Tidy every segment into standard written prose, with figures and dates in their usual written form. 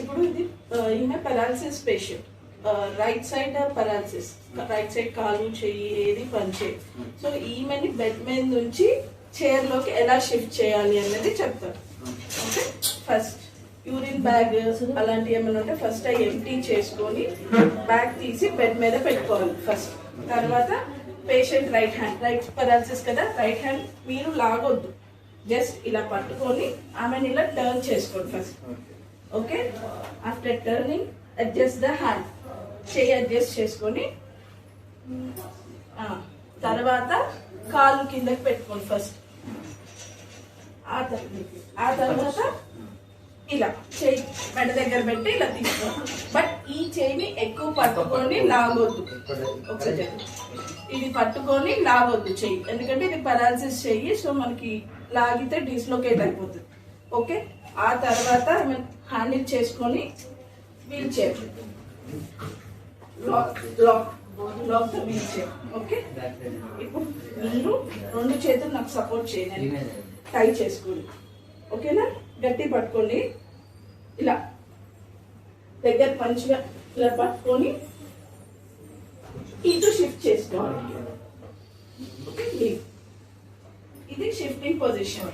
ఇప్పుడు ఇది ఈమె paralysis patient, right side paralysis, right side కాలు చెయ్యి ఏది పనిచేయదు. సో ఈమెని బెడ్ మీద నుంచి చైర్ లోకి ఎలా షిఫ్ట్ చేయాలి అనేది చెప్తారు. ఓకే, ఫస్ట్ యూరిన్ బ్యాగ్ అలాంటి ఏమైనా ఉంటే ఫస్ట్ అవి ఎంటీ చేసుకొని బ్యాగ్ తీసి బెడ్ మీద పెట్టుకోవాలి ఫస్ట్. తర్వాత patient right hand, right paralysis కదా, రైట్ హ్యాండ్ మీరు లాగొద్దు, జస్ట్ ఇలా పట్టుకొని ఆమెను ఇలా టర్న్ చేసుకోండి first. Okay, after turning adjust the hand, చెయ్యి అడ్జస్ట్ చేసుకొని తర్వాత కాలు కిందకి పెట్టుకోండి ఫస్ట్. ఆ తర్వాత ఇలా చెయ్యి మెడ దగ్గర పెట్టి ఇలా తీసుకోండి. బట్ ఈ చెయ్యిని ఎక్కువ పట్టుకొని లాగొద్దు. ఒకసారి ఇది పట్టుకొని లాగొద్దు చెయ్యి, ఎందుకంటే ఇది పెరాలసిస్ చెయ్యి. సో మనకి లాగితే డిస్లోకేట్ అయిపోతుంది. ఓకే, ఆ తర్వాత హ్యాండిల్ చేసుకొని wheelchair lock lock lock the wheelchair. Okay, ఇప్పుడు మీరు 2 చేతులు నాకు సపోర్ట్ చేయండి, టై చేసుకోండి. ఓకేనా, గట్టి పట్టుకోండి, ఇలా దగ్గర పంచిగా ఇలా పట్టుకొని ఇటు షిఫ్ట్ చేసుకోవాలి. ఓకే, ఇది షిఫ్టింగ్ పొజిషన్.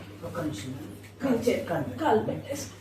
కాలు పెట్టేసుకో.